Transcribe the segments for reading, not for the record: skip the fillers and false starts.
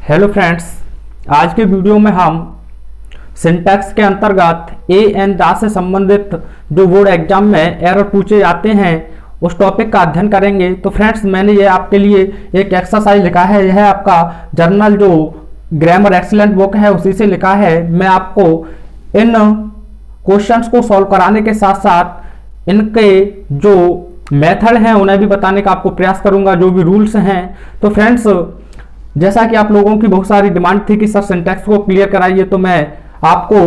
Hello friends, आज के video में हम सिंटैक्स के अंतर्गत ए एन दा से संबंधित जो बोर्ड एग्जाम में एरर पूछे जाते हैं उस टॉपिक का अध्ययन करेंगे। तो फ्रेंड्स, मैंने ये आपके लिए एक एक्सरसाइज लिखा है। यह आपका जर्नल जो ग्रामर एक्सीलेंट बुक है उसी से लिखा है। मैं आपको इन क्वेश्चंस को सॉल्व कराने के साथ साथ इनके जो मेथड हैं उन्हें भी बताने का आपको प्रयास करूंगा, जो भी रूल्स हैं। तो फ्रेंड्स, जैसा कि आप लोगों की बहुत सारी डिमांड थी कि सर सिंटैक्स को क्लियर कराइए, तो मैं आपको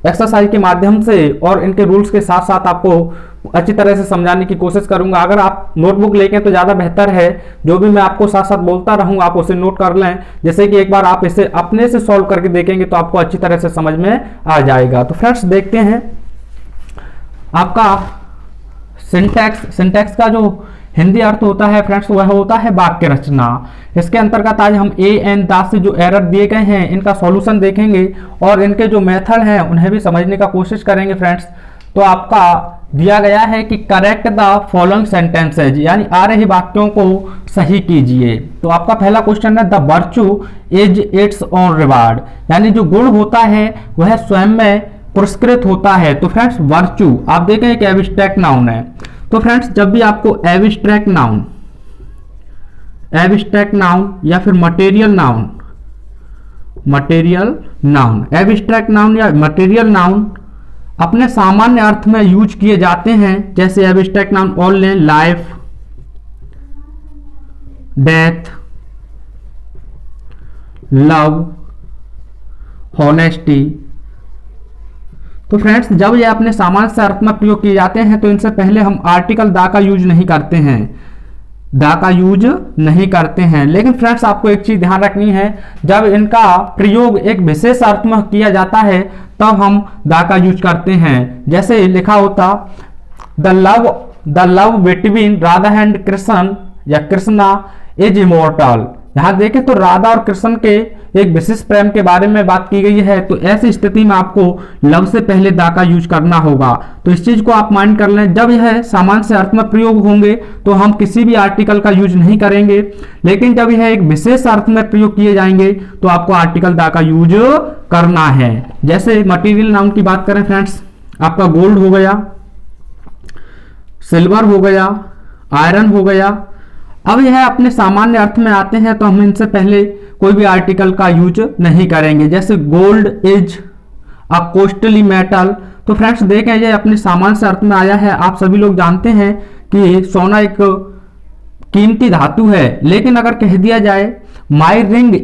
एक्सरसाइज के माध्यम से और इनके रूल्स के साथ साथ आपको अच्छी तरह से समझाने की कोशिश करूंगा। अगर आप नोटबुक लेके तो ज़्यादा बेहतर है। जो भी मैं आपको साथ साथ बोलता रहूंगा आप उसे नोट कर लें, जैसे कि एक बार आप इसे अपने से सॉल्व करके देखेंगे तो आपको अच्छी तरह से समझ में आ जाएगा। तो फ्रेंड्स, देखते हैं आपका सिंटैक्स का जो हिंदी अर्थ होता है फ्रेंड्स, वह होता है वाक्य रचना। इसके अंतर्गत आज हम ए एन दा से जो एरर दिए गए हैं इनका सॉल्यूशन देखेंगे और इनके जो मेथड हैं उन्हें भी समझने का कोशिश करेंगे फ्रेंड्स। तो आपका दिया गया है कि करेक्ट द फॉलोइंग सेंटेंसेज, यानी आ रही वाक्यों को सही कीजिए। तो आपका पहला क्वेश्चन है the virtue is its own reward, यानी जो गुण होता है वह स्वयं में पुरस्कृत होता है। तो फ्रेंड्स, वर्च्यू आप देखें एक एब्स्ट्रैक्ट नाउन है। तो फ्रेंड्स, जब भी आपको एब्स्ट्रैक्ट नाउन या फिर मटेरियल नाउन एब्स्ट्रैक्ट नाउन या मटेरियल नाउन अपने सामान्य अर्थ में यूज किए जाते हैं। जैसे एब्स्ट्रैक्ट नाउन और लें, लाइफ, डेथ, लव, हॉनेस्टी। तो फ्रेंड्स, जब ये अपने सामान्य से अर्थ में प्रयोग किए जाते हैं तो इनसे पहले हम आर्टिकल दा का यूज नहीं करते हैं। लेकिन फ्रेंड्स, आपको एक चीज ध्यान रखनी है, जब इनका प्रयोग एक विशेष अर्थ में किया जाता है तब हम दा का यूज करते हैं। जैसे लिखा होता the love between Radha and Krishna या कृष्णा इज इमोर्टल। यहां देखें तो राधा और कृष्ण के एक विशेष प्रेम के बारे में बात की गई है। तो ऐसी स्थिति में आपको लव से पहले दा का यूज करना होगा। तो इस चीज को आप माइंड कर लें, जब यह सामान्य से अर्थ में प्रयोग होंगे तो हम किसी भी आर्टिकल का यूज नहीं करेंगे, लेकिन जब यह एक विशेष अर्थ में प्रयोग किए जाएंगे तो आपको आर्टिकल दा का यूज करना है। जैसे मटेरियल नाउन की बात करें फ्रेंड्स, आपका गोल्ड हो गया, सिल्वर हो गया, आयरन हो गया। अब यह अपने सामान्य अर्थ में आते हैं तो हम इनसे पहले कोई भी आर्टिकल का यूज नहीं करेंगे। जैसे gold is a costly metal. तो फ्रेंड्स, देखें ये अपने सामान्य से अर्थ में आया है। आप सभी लोग जानते हैं कि सोना एक कीमती धातु है, लेकिन अगर कह दिया जाए my ring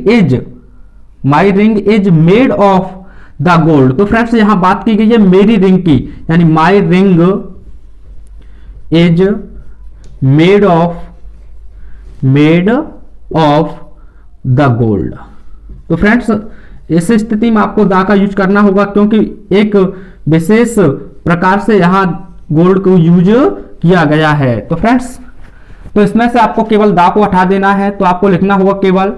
is made of the gold, तो फ्रेंड्स यहां बात की गई है मेरी रिंग की, यानी my ring is made of the gold. तो फ्रेंड्स, इस स्थिति में आपको दा का यूज करना होगा, क्योंकि एक विशेष प्रकार से यहां गोल्ड को यूज किया गया है। तो फ्रेंड्स, तो इसमें से आपको केवल दा को हटा देना है। तो आपको लिखना होगा केवल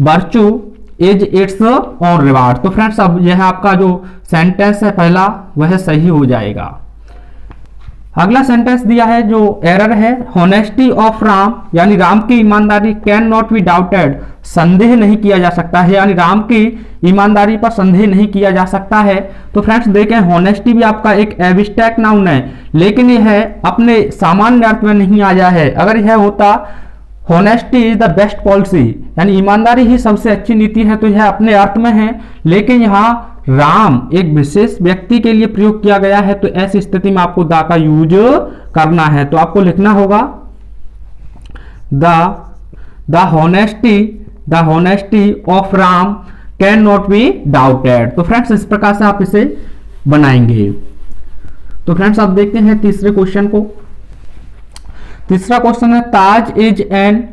virtue is its own reward. तो फ्रेंड्स, अब यह आपका जो सेंटेंस है पहला वह सही हो जाएगा। अगला सेंटेंस दिया है जो एरर है, होनेस्टी ऑफ राम, यानी राम की ईमानदारी कैन नॉट बी डाउटेड, संदेह नहीं किया जा सकता है, यानी राम की ईमानदारी पर संदेह नहीं किया जा सकता है। तो फ्रेंड्स, देखें होनेस्टी भी आपका एक एब्स्ट्रैक्ट नाउन है, लेकिन यह अपने सामान्य अर्थ में नहीं आया है। अगर यह होता honesty is the best policy, यानी ईमानदारी ही सबसे अच्छी नीति है, तो यह अपने अर्थ में है, लेकिन यहाँ राम एक विशेष व्यक्ति के लिए प्रयोग किया गया है। तो ऐसी स्थिति में आपको दा का यूज करना है। तो आपको लिखना होगा the honesty of Ram can not be doubted. तो फ्रेंड्स, इस प्रकार से आप इसे बनाएंगे। तो फ्रेंड्स, आप देखते हैं तीसरे क्वेश्चन को। तीसरा क्वेश्चन है Taj is an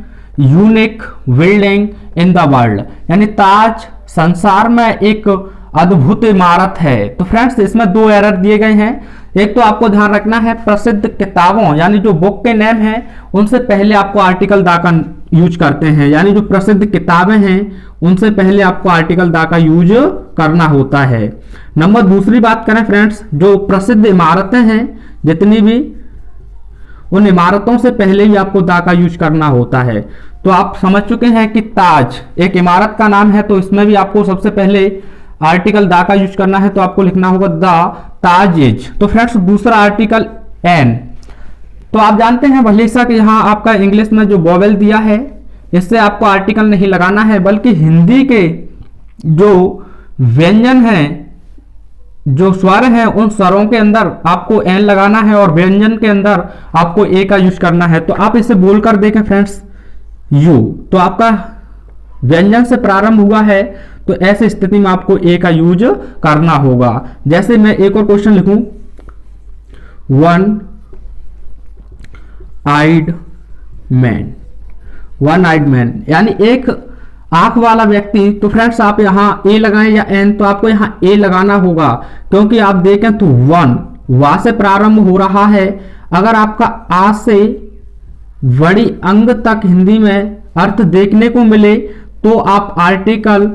unique building in the world, यानी ताज संसार में एक अद्भुत इमारत है। तो फ्रेंड्स, इसमें दो एरर दिए गए हैं। एक तो आपको ध्यान रखना है प्रसिद्ध किताबों, यानी जो बुक के नेम हैं उनसे पहले आपको आर्टिकल दा का यूज करते हैं, यानी जो प्रसिद्ध किताबें हैं उनसे पहले आपको आर्टिकल दा का यूज करना होता है। नंबर दूसरी बात करें फ्रेंड्स, जो प्रसिद्ध इमारतें हैं जितनी भी, उन इमारतों से पहले ही आपको दा का यूज करना होता है। तो आप समझ चुके हैं कि ताज एक इमारत का नाम है, तो इसमें भी आपको सबसे पहले आर्टिकल दा का यूज करना है, तो आपको लिखना होगा द ताज इज। तो फ्रेंड्स दूसरा आर्टिकल एन, तो आप जानते हैं भले कि यहाँ आपका इंग्लिश में जो वोवेल दिया है इससे आपको आर्टिकल नहीं लगाना है, बल्कि हिंदी के जो व्यंजन हैं, जो स्वर हैं, उन स्वरों के अंदर आपको एन लगाना है और व्यंजन के अंदर आपको ए का यूज करना है। तो आप इसे बोलकर देखें फ्रेंड्स, यू, तो आपका व्यंजन से प्रारंभ हुआ है, तो ऐसी स्थिति में आपको ए का यूज करना होगा। जैसे मैं एक और क्वेश्चन लिखूं, one eyed man, one eyed man यानी एक आंख वाला व्यक्ति। तो फ्रेंड्स आप यहां ए लगाएं या एन, तो आपको यहां ए लगाना होगा, क्योंकि आप देखें तो वन वा से प्रारंभ हो रहा है। अगर आपका आ से बड़ी अंग तक हिंदी में अर्थ देखने को मिले तो आप आर्टिकल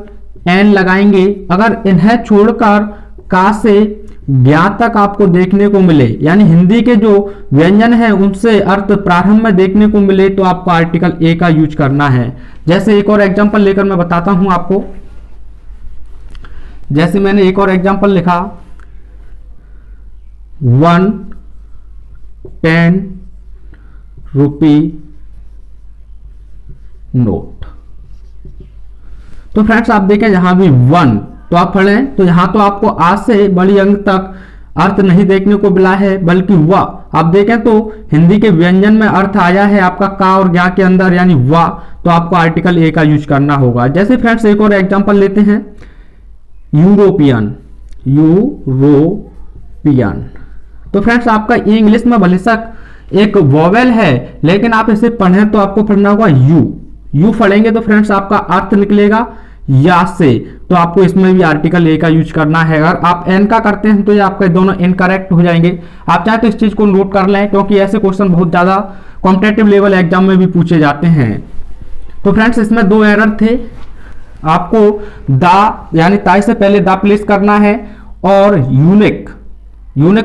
एन लगाएंगे। अगर इन्हें छोड़कर का से ज्ञा तक आपको देखने को मिले, यानी हिंदी के जो व्यंजन है उनसे अर्थ प्रारंभ में देखने को मिले, तो आपको आर्टिकल ए का यूज करना है। जैसे एक और एग्जांपल लेकर मैं बताता हूं आपको। जैसे मैंने एक और एग्जांपल लिखा, 1 10 रुपी नोट। तो फ्रेंड्स आप देखें यहां भी 1, तो आप पढ़ें तो यहां तो आपको आज से बड़ी अंक तक अर्थ नहीं देखने को मिला है, बल्कि वा। आप देखें तो हिंदी के व्यंजन में अर्थ आया है आपका का और ज्ञा के अंदर, यानी वा, तो आपको आर्टिकल ए का यूज करना होगा। जैसे फ्रेंड्स एक और एग्जांपल लेते हैं, यूरोपियन, यूरोपियन। तो फ्रेंड्स आपका इंग्लिश में भलेसक एक वोवेल है, लेकिन आप इसे पढ़ें तो आपको पढ़ना होगा यू पढ़ेंगे तो फ्रेंड्स आपका अर्थ निकलेगा या से, तो आपको इसमें भी आर्टिकल ए का यूज करना है। अगर आप एन का करते हैं तो ये आपके दोनों इनकरेक्ट हो जाएंगे। आप चाहे तो इस चीज को नोट कर लें, क्योंकि ऐसे क्वेश्चन बहुत ज्यादा कॉम्पिटेटिव लेवल एग्जाम में भी पूछे जाते हैं। तो फ्रेंड्स इसमें 2 एरर थे। आपको दा यानी ताई से पहले दा प्लेस करना है, और यूनिक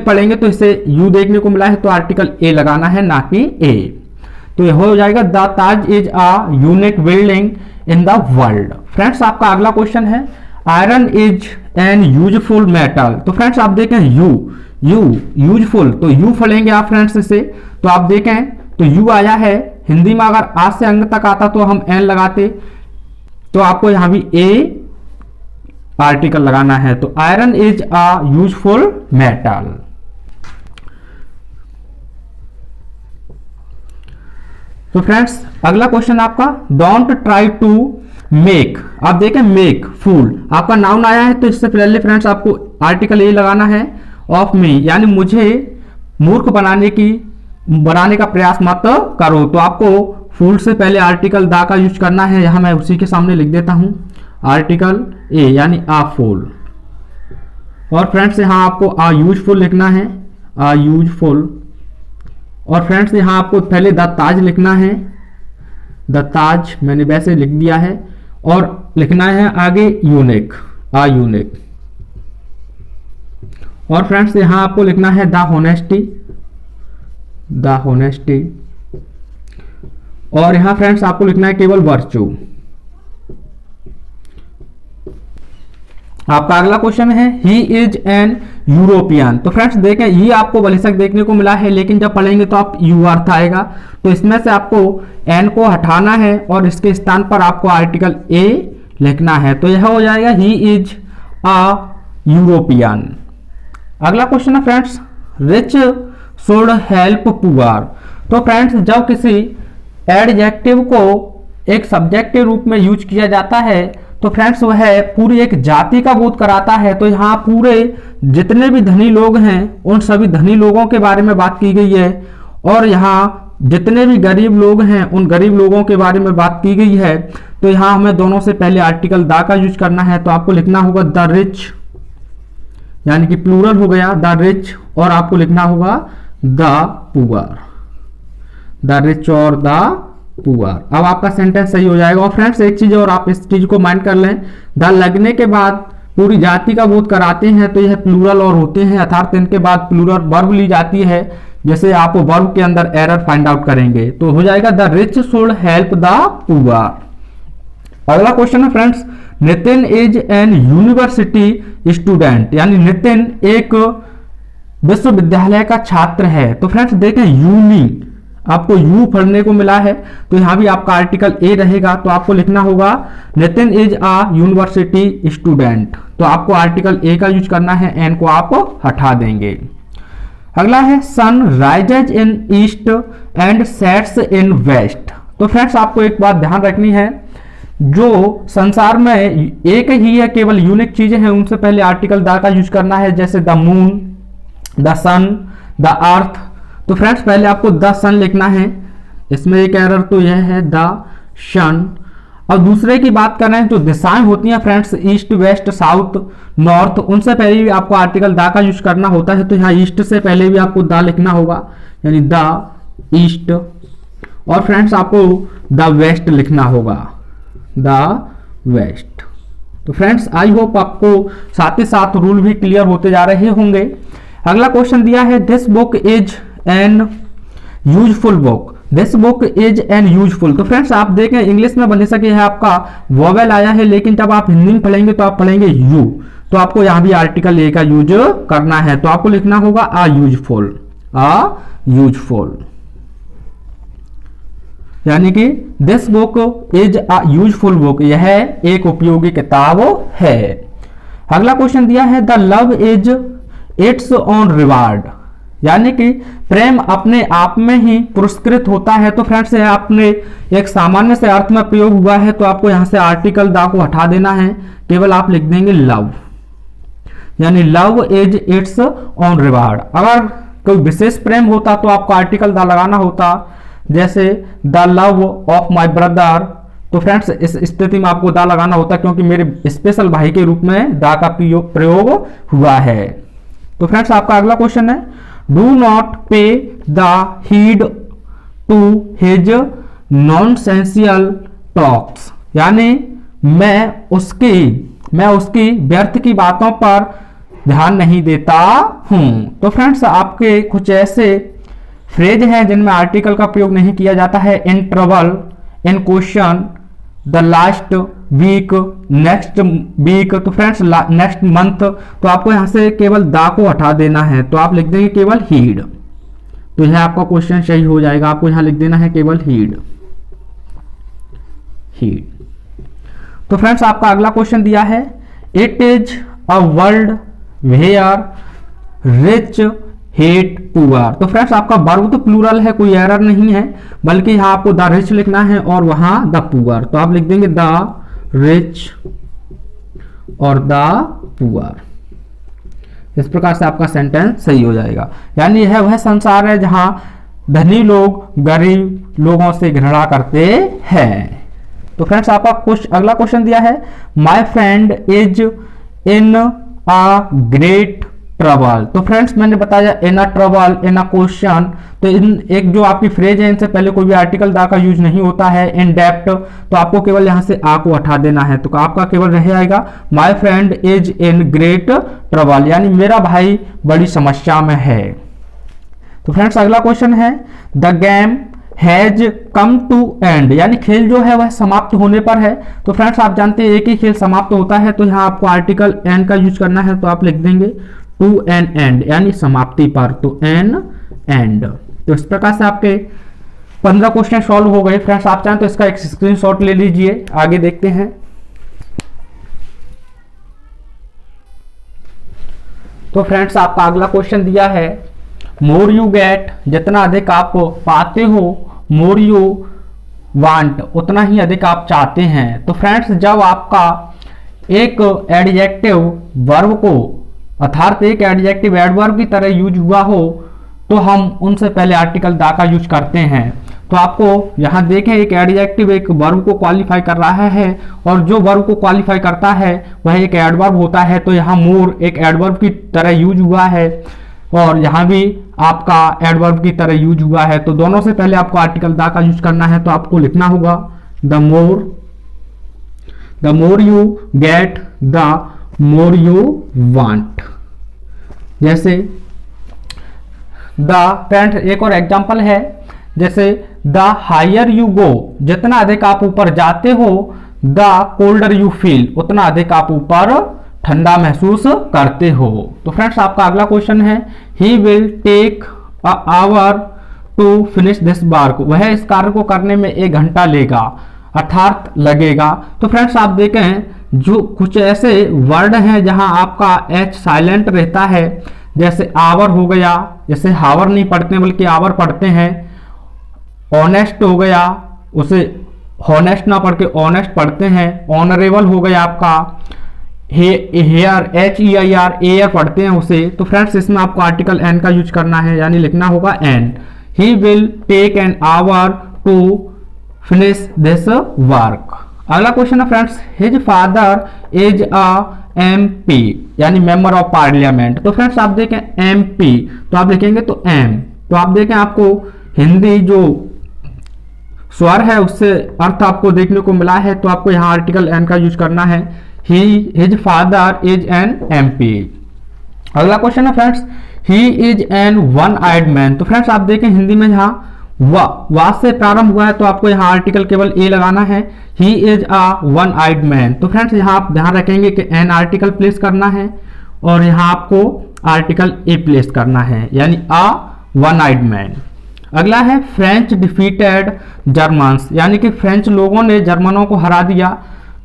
पढ़ेंगे तो इसे यू देखने को मिला है, तो आर्टिकल ए लगाना है, ना कि ए। तो यह हो जाएगा the Taj is a unique building in the world. Friends आपका अगला क्वेश्चन है, iron is an useful metal. तो फ्रेंड्स आप देखें यू यूजफुल, तो यू पढ़ेंगे आप फ्रेंड्स इसे, तो आप देखें तो यू आया है। हिंदी में अगर आज से अंग तक आता तो हम एन लगाते, तो आपको यहां भी ए आर्टिकल लगाना है। तो iron is a useful metal. तो फ्रेंड्स अगला क्वेश्चन आपका, डोंट ट्राई टू मेक। आप देखें मेक फूल, आपका नाउन आया है, तो इससे पहले फ्रेंड्स आपको आर्टिकल ए लगाना है, ऑफ मी, यानी मुझे मूर्ख बनाने का प्रयास मत करो। तो आपको फूल से पहले आर्टिकल दा का यूज करना है। यहां मैं उसी के सामने लिख देता हूं आर्टिकल ए, यानी आ फूल। और फ्रेंड्स यहां आपको आ यूजफुल लिखना है, आ यूजफुल। और फ्रेंड्स यहां आपको पहले द ताज लिखना है, द ताज मैंने वैसे लिख दिया है, और लिखना है आगे यूनिक, आ यूनिक। और फ्रेंड्स यहां आपको लिखना है द होनेस्टी, द होनेस्टी। और यहां फ्रेंड्स आपको लिखना है केवल वर्चू। आपका अगला क्वेश्चन है, ही इज एन यूरोपियन। तो फ्रेंड्स देखें ये आपको बलिसक देखने को मिला है, लेकिन जब पढ़ेंगे तो आप यू अर्थ आएगा, तो इसमें से आपको एन को हटाना है और इसके स्थान पर आपको आर्टिकल ए लिखना है। तो यह हो जाएगा ही इज अ यूरोपियन। अगला क्वेश्चन है friends, rich should help poor. तो फ्रेंड्स जब किसी एडजेक्टिव को एक सब्जेक्ट के रूप में यूज किया जाता है, तो फ्रेंड्स वह पूरी एक जाति का बोध कराता है। तो यहाँ पूरे जितने भी धनी लोग हैं उन सभी धनी लोगों के बारे में बात की गई है, और यहाँ जितने भी गरीब लोग हैं उन गरीब लोगों के बारे में बात की गई है। तो यहाँ हमें दोनों से पहले आर्टिकल दा का यूज करना है। तो आपको लिखना होगा द रिच, यानी कि प्लूरल हो गया द रिच, और आपको लिखना होगा द पुअर, द रिच और द पुअर। अब आपका सेंटेंस सही हो जाएगा। और फ्रेंड्स एक चीज और आप इस चीज को माइंड कर लें, द लगने के बाद पूरी जाति का बोध कराते हैं तो यह प्लूरल और होते हैं, अर्थात इनके बाद प्लूरल वर्ब ली जाती है, जैसे आप वर्ब के अंदर एरर फाइंड आउट करेंगे तो हो जाएगा the rich should help the poor. अगला क्वेश्चन है friends, Nitin is an university student, यानी नितिन एक विश्वविद्यालय का छात्र है। तो फ्रेंड्स देखें यूनी, आपको यू पढ़ने को मिला है तो यहां भी आपका आर्टिकल ए रहेगा, तो आपको लिखना होगा Nitin is a university student. तो आपको आर्टिकल ए का यूज करना है, एन को आप हटा देंगे। अगला है sun rises in east and sets in west. तो फ्रेंड्स आपको एक बात ध्यान रखनी है, जो संसार में एक ही है, केवल यूनिक चीजें हैं, उनसे पहले आर्टिकल द का यूज करना है, जैसे the moon, the sun, the earth. तो फ्रेंड्स पहले आपको द सन लिखना है, इसमें एक एरर तो यह है द सन। और दूसरे की बात कर रहे हैं, जो दिशाएं होती हैं friends east, west, south, north, उनसे पहले भी आपको आर्टिकल द का यूज करना होता है। तो यहाँ ईस्ट से पहले भी आपको द लिखना होगा, यानी द ईस्ट। और फ्रेंड्स आपको द वेस्ट लिखना होगा, द वेस्ट। तो फ्रेंड्स आई होप आपको साथ ही साथ रूल भी क्लियर होते जा रहे होंगे। अगला क्वेश्चन दिया है this book is an useful book, this book is an useful. तो फ्रेंड्स आप देखें इंग्लिश में बन सके है आपका वोवेल आया है, लेकिन जब आप हिंदी में पढ़ेंगे तो आप पढ़ेंगे यू, तो आपको यहां भी आर्टिकल ए का यूज करना है। तो आपको लिखना होगा अ यूजफुल, अ यूजफुल, यानी कि this book is a useful book, यह एक उपयोगी किताब है। अगला क्वेश्चन दिया है the love is it's on reward, यानी कि प्रेम अपने आप में ही पुरस्कृत होता है। तो फ्रेंड्स आपने एक सामान्य से अर्थ में प्रयोग हुआ है, तो आपको यहां से आर्टिकल द को हटा देना है, केवल आप लिख देंगे लव, यानी love is it's on reward. अगर कोई विशेष प्रेम होता तो आपको आर्टिकल द लगाना होता, जैसे the love of my brother. तो फ्रेंड्स इस स्थिति में आपको द लगाना होता क्योंकि मेरे स्पेशल भाई के रूप में द का प्रयोग हुआ है। तो फ्रेंड्स आपका अगला क्वेश्चन है do not pay the heed to his nonsensical talks, यानी मैं उसकी व्यर्थ की बातों पर ध्यान नहीं देता हूं। तो फ्रेंड्स आपके कुछ ऐसे फ्रेज हैं जिनमें आर्टिकल का प्रयोग नहीं किया जाता है, in trouble, in question, the last week, next week. तो फ्रेंड्स नेक्स्ट मंथ, तो आपको यहां से केवल द को हटा देना है, तो आप लिख देंगे केवल हीड। तो यह आपका क्वेश्चन सही हो जाएगा, आपको यहां लिख देना है केवल हीड, हीड। तो फ्रेंड्स आपका अगला क्वेश्चन दिया है it is a world where rich hate poor. तो फ्रेंड्स आपका वर्ब तो प्लूरल है, कोई एरर नहीं है, बल्कि यहां आपको द रिच लिखना है और वहां द पुअर। तो आप लिख देंगे द रिच और द पुअर। इस प्रकार से आपका सेंटेंस सही हो जाएगा, यानी यह वह संसार है जहां धनी लोग गरीब लोगों से घृणा करते हैं। तो फ्रेंड्स आपका अगला क्वेश्चन दिया है my friend is in a great trouble. तो फ्रेंड्स मैंने बताया इन a trouble, in a question, तो इन एक जो आपकी फ्रेज है इनसे पहले कोई भी आर्टिकल दा का यूज नहीं होता है। इन डेप्ट, तो आपको केवल यहां से आ को हटा देना है, तो आपका केवल रह जाएगा my friend is in great trouble, यानी मेरा भाई बड़ी समस्या में है। तो फ्रेंड्स अगला क्वेश्चन है the game has come to end, यानी खेल जो है वह समाप्त होने पर है। तो फ्रेंड्स आप जानते हैं एक ही खेल समाप्त होता है, तो यहाँ आपको आर्टिकल एन का यूज करना है, तो आप लिख देंगे टू एन एंड, यानी समाप्ति पर, तो एन एंड। तो इस प्रकार से आपके 15 क्वेश्चन सॉल्व हो गए। फ्रेंड्स आप चाहें तो इसका एक स्क्रीनशॉट ले लीजिए, आगे देखते हैं। तो फ्रेंड्स आपका अगला क्वेश्चन दिया है मोर यू गेट, जितना अधिक आप पाते हो, मोर यू वांट, उतना ही अधिक आप चाहते हैं। तो फ्रेंड्स जब आपका एक एडजेक्टिव वर्ब को अर्थात एक एडजेक्टिव एडवर्ब की तरह यूज हुआ हो तो हम उनसे पहले आर्टिकल दा का यूज करते हैं। तो आपको यहां देखें एक एडजेक्टिव एक वर्ब को क्वालिफाई कर रहा है और जो वर्ब को क्वालिफाई करता है वह एक एडवर्ब होता है। तो यहाँ मोर एक एडवर्ब की तरह यूज हुआ है और यहाँ भी आपका एडवर्ब की तरह यूज हुआ है। तो दोनों से पहले आपको आर्टिकल दा का यूज करना है, तो आपको लिखना होगा the more you get the more you want. जैसे द फ्रेंड्स एक और एग्जांपल है, जैसे द हायर यू गो, जितना अधिक आप ऊपर जाते हो, द कोल्डर यू फील, उतना अधिक आप ऊपर ठंडा महसूस करते हो। तो फ्रेंड्स आपका अगला क्वेश्चन है, he will take a hour to finish this work, वह इस कार्य को करने में 1 घंटा लेगा, अर्थात लगेगा। तो फ्रेंड्स आप देखें जो कुछ ऐसे वर्ड हैं जहां आपका एच साइलेंट रहता है, जैसे आवर हो गया, जैसे हावर नहीं पढ़ते बल्कि आवर पढ़ते हैं। ऑनेस्ट हो गया, उसे हॉनेस्ट ना पढ़ के ऑनेस्ट पढ़ते हैं। ऑनरेबल हो गया आपका, हेयर HEIR एयर पढ़ते हैं उसे। तो फ्रेंड्स इसमें आपको आर्टिकल एन का यूज करना है, यानी लिखना होगा an. He will take an hour to finish this work. अगला क्वेश्चन है friends, his father is a MP यानी मेंबर ऑफ पार्लियामेंट। तो फ्रेंड्स आप देखें MP तो आप लिखेंगे तो M, तो आप देखें आपको हिंदी जो स्वर है उससे अर्थ आपको देखने को मिला है, तो आपको यहाँ आर्टिकल एन का यूज करना है। His father is an MP। अगला क्वेश्चन है friends, he is an one eyed man. तो फ्रेंड्स आप देखें हिंदी में जहाँ वा से प्रारंभ हुआ है तो आपको यहाँ आर्टिकल केवल ए लगाना है। He is a one eyed man. तो फ्रेंड्स यहाँ आप ध्यान रखेंगे कि एन आर्टिकल प्लेस करना है और यहाँ आपको आर्टिकल ए प्लेस करना है, यानी अ वन आइड मैन। अगला है, फ्रेंच डिफीटेड जर्मन्स, यानी कि फ्रेंच लोगों ने जर्मनों को हरा दिया।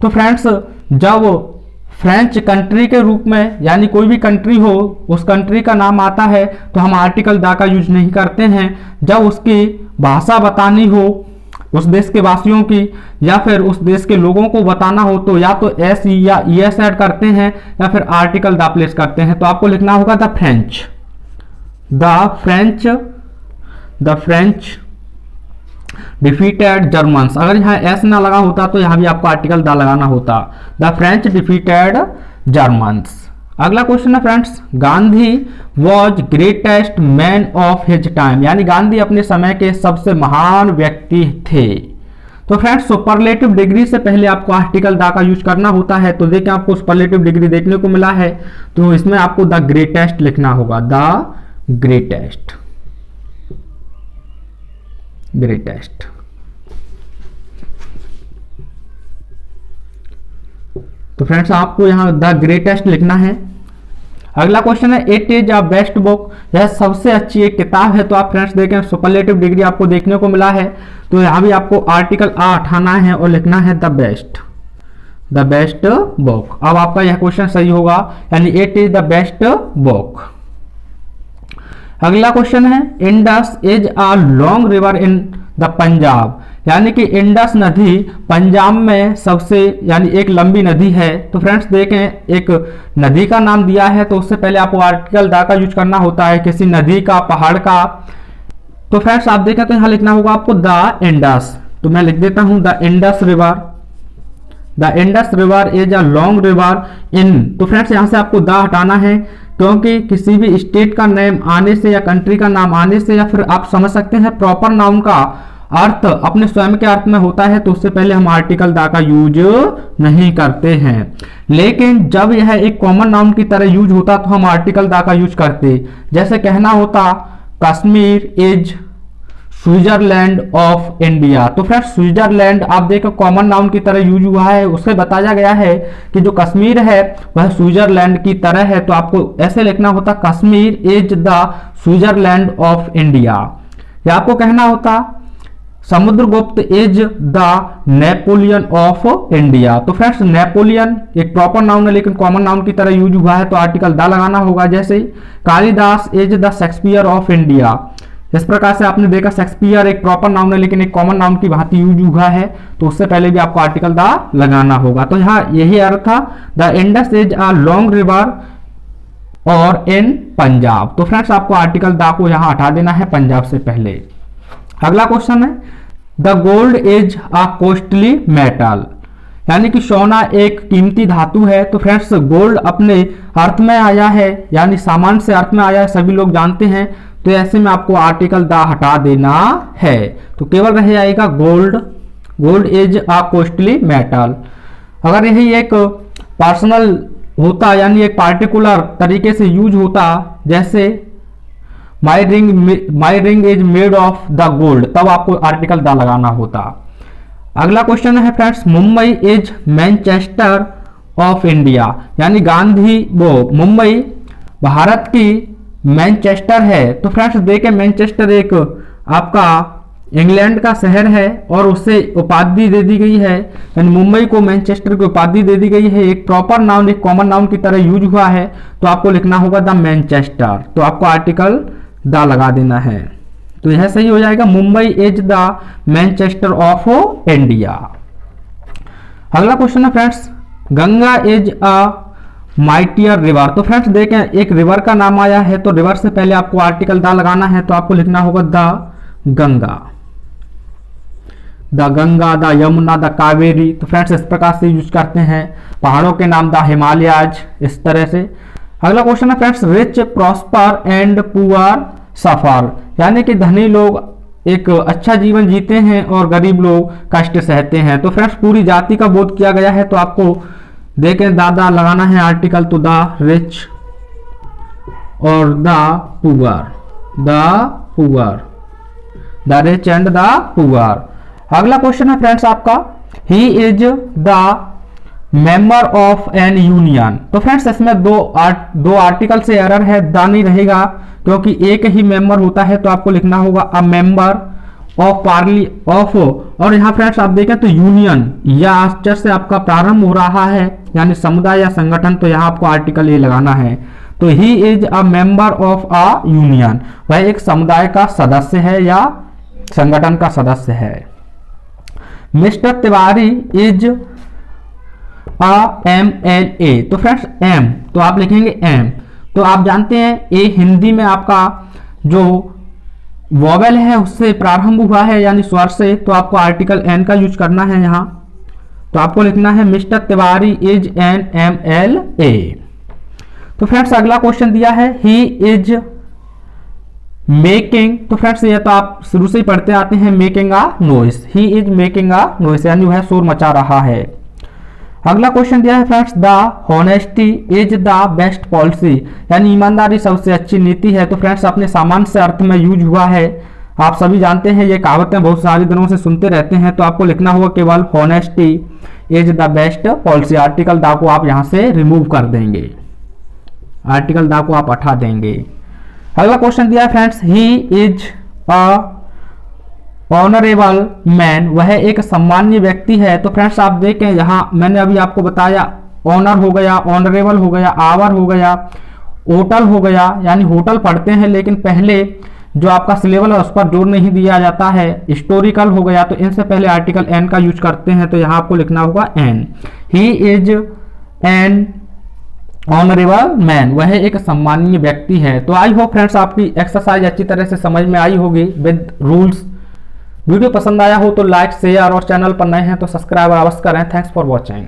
तो फ्रेंड्स जब फ्रेंच कंट्री के रूप में, यानी कोई भी कंट्री हो उस कंट्री का नाम आता है तो हम आर्टिकल दा का यूज नहीं करते हैं। जब उसकी भाषा बतानी हो उस देश के वासियों की या फिर उस देश के लोगों को बताना हो तो या तो एस या ES ऐड करते हैं या फिर आर्टिकल दा प्लेस करते हैं। तो आपको लिखना होगा द फ्रेंच डिफीटेड जर्मन्स। अगर यहाँ एस ना लगा होता तो यहाँ भी आपको आर्टिकल दा लगाना होता, द फ्रेंच डिफीटेड जर्मन्स। अगला क्वेश्चन है friends, Gandhi was greatest man of his time, यानी गांधी अपने समय के सबसे महान व्यक्ति थे। तो फ्रेंड्स सुपरलेटिव डिग्री से पहले आपको आर्टिकल दा का यूज करना होता है। तो देखिए आपको सुपरलेटिव डिग्री देखने को मिला है, तो इसमें आपको द ग्रेटेस्ट लिखना होगा, द ग्रेटेस्ट। तो फ्रेंड्स आपको यहां द ग्रेटेस्ट लिखना है। अगला क्वेश्चन है, it is a best book, यह सबसे अच्छी एक किताब है। तो आप फ्रेंड्स देखें सुपरलेटिव डिग्री आपको देखने को मिला है, तो यहां भी आपको आर्टिकल आ हटाना है और लिखना है द बेस्ट बुक। अब आपका यह क्वेश्चन सही होगा, यानी it is the best book. अगला क्वेश्चन है, Indus is a long river in the Punjab, यानी कि इंडस नदी पंजाब में सबसे यानी एक लंबी नदी है। तो फ्रेंड्स देखें एक नदी का नाम दिया है तो उससे पहले आपको आर्टिकल दा का यूज करना होता है, किसी नदी का, पहाड़ का। तो फ्रेंड्स आप देखें तो यहां लिखना होगा आपको द इंडस। तो मैं लिख देता हूं the Indus river is a long river in. तो फ्रेंड्स यहां से आपको द हटाना है, क्योंकि किसी भी स्टेट का नेम आने से या कंट्री का नाम आने से या फिर आप समझ सकते हैं प्रॉपर नाउन का अर्थ अपने स्वयं के अर्थ में होता है तो उससे पहले हम आर्टिकल दा का यूज नहीं करते हैं। लेकिन जब यह एक कॉमन नाउन की तरह यूज होता तो हम आर्टिकल दा का यूज करते। जैसे कहना होता Kashmir is Switzerland of India. तो फ्रेंड्स स्विट्जरलैंड आप देखो कॉमन नाउन की तरह यूज हुआ है, उससे बताया गया है कि जो कश्मीर है वह स्विट्जरलैंड की तरह है। तो आपको ऐसे लिखना होता Kashmir is the Switzerland of India. या आपको कहना होता Samudragupta is the Napoleon of India. तो फ्रेंड्स नेपोलियन एक प्रॉपर नाउन है लेकिन कॉमन नाउन की तरह यूज हुआ है तो आर्टिकल द लगाना होगा। जैसे Kalidas is the Shakespeare of India. इस प्रकार से आपने देखा शेक्सपियर एक प्रॉपर नाउन है लेकिन एक कॉमन नाउन की भांति यूज हुआ है तो उससे पहले भी आपको आर्टिकल द लगाना होगा। तो यहाँ यही अर्थ था, the Indus is a long river और इन पंजाब। तो फ्रेंड्स आपको आर्टिकल द को यहाँ हटा देना है पंजाब से पहले। अगला क्वेश्चन है, the gold is a costly metal, यानी कि सोना एक कीमती धातु है। तो फ्रेंड्स गोल्ड अपने अर्थ में आया है यानी सामान से अर्थ में आया है, सभी लोग जानते हैं। तो ऐसे में आपको आर्टिकल द हटा देना है, तो केवल रह जाएगा gold is a costly metal. अगर यही एक पर्सनल होता यानी एक पार्टिकुलर तरीके से यूज होता, जैसे my ring is made of the gold, तब आपको आर्टिकल द लगाना होता। अगला क्वेश्चन है friends, Mumbai is Manchester of India, यानी गांधी वो मुंबई भारत की मैनचेस्टर है। तो फ्रेंड्स देखें, मैनचेस्टर एक आपका इंग्लैंड का शहर है और उससे उपाधि दे दी गई है, यानी मुंबई को मैनचेस्टर की उपाधि दे दी गई है। एक प्रॉपर नाउन, एक कॉमन नाउन की तरह यूज हुआ है, तो आपको लिखना होगा द मैनचेस्टर, तो आपको आर्टिकल द लगा देना है, तो यह सही हो जाएगा। Mumbai is the Manchester of India. अगला क्वेश्चन है friends, Ganga is a mightier river. तो फ्रेंड्स देखें, एक रिवर का नाम आया है, तो रिवर से पहले आपको आर्टिकल द लगाना है, तो आपको लिखना होगा the Ganga, the Ganga, the Yamuna, the Kaveri. तो फ्रेंड्स इस प्रकार से यूज करते हैं। पहाड़ों के नाम द हिमालयाज, इस तरह से। अगला क्वेश्चन है friends, rich prosper and poor suffer, यानी कि धनी लोग एक अच्छा जीवन जीते हैं और गरीब लोग कष्ट सहते हैं। तो फ्रेंड्स पूरी जाति का बोध किया गया है, तो आपको देखें दादा लगाना है आर्टिकल, तो द रिच और the poor, the rich and the poor. अगला क्वेश्चन है फ्रेंड्स आपका, he is the member of an union. तो फ्रेंड्स इसमें दो आर्टिकल से एरर है, द नहीं रहेगा क्योंकि एक ही मेंबर होता है, तो आपको लिखना होगा a member of Parly of. और यहाँ फ्रेंड्स आप देखें तो यूनियन या अक्षर से आपका प्रारंभ हो रहा है, यानी समुदाय या संगठन, तो यहाँ आपको आर्टिकल ये लगाना है। तो ही is a member of a union, वह एक समुदाय का सदस्य है या संगठन का सदस्य है। Mister Tiwari is a MLA। तो फ्रेंड्स एम, तो आप लिखेंगे एम। तो आप जानते हैं ए हिंदी में आपका जो वॉवेल है उससे प्रारंभ हुआ है, यानी स्वर से, तो आपको आर्टिकल एन का यूज करना है यहाँ। तो आपको लिखना है mister Tiwari is an MLA। तो फ्रेंड्स अगला क्वेश्चन दिया है, ही इज मेकिंग। तो फ्रेंड्स ये तो आप शुरू से ही पढ़ते आते हैं, making a noise, he is making a noise, यानी वह शोर मचा रहा है। अगला क्वेश्चन दिया है friends, the honesty is the best policy, यानी ईमानदारी सबसे अच्छी नीति है। तो फ्रेंड्स अपने सामान्य से अर्थ में यूज हुआ है, आप सभी जानते हैं, ये कहावतें बहुत सारे दिनों से सुनते रहते हैं। तो आपको लिखना होगा केवल honesty is the best policy, article the को आप यहां से रिमूव कर देंगे, आर्टिकल द को आप हटा देंगे। अगला क्वेश्चन दिया friends, he is a honourable man, वह एक सम्मान्य व्यक्ति है। तो फ्रेंड्स आप देखें यहाँ मैंने अभी आपको बताया, ऑनर हो गया, ऑनरेबल हो गया, आवर हो गया, होटल हो गया, यानी होटल पढ़ते हैं लेकिन पहले जो आपका सिलेबल है उस पर जोर नहीं दिया जाता है। हिस्टोरिकल हो गया, तो इनसे पहले आर्टिकल एन का यूज करते हैं, तो यहाँ आपको लिखना होगा an. He is an honourable man, वह एक सम्मानीय व्यक्ति है। तो आई होप फ्रेंड्स आपकी एक्सरसाइज अच्छी तरह से समझ में आई होगी विद रूल्स। वीडियो पसंद आया हो तो लाइक, शेयर और चैनल पर नए हैं तो सब्सक्राइब अवश्य करें। Thanks for watching.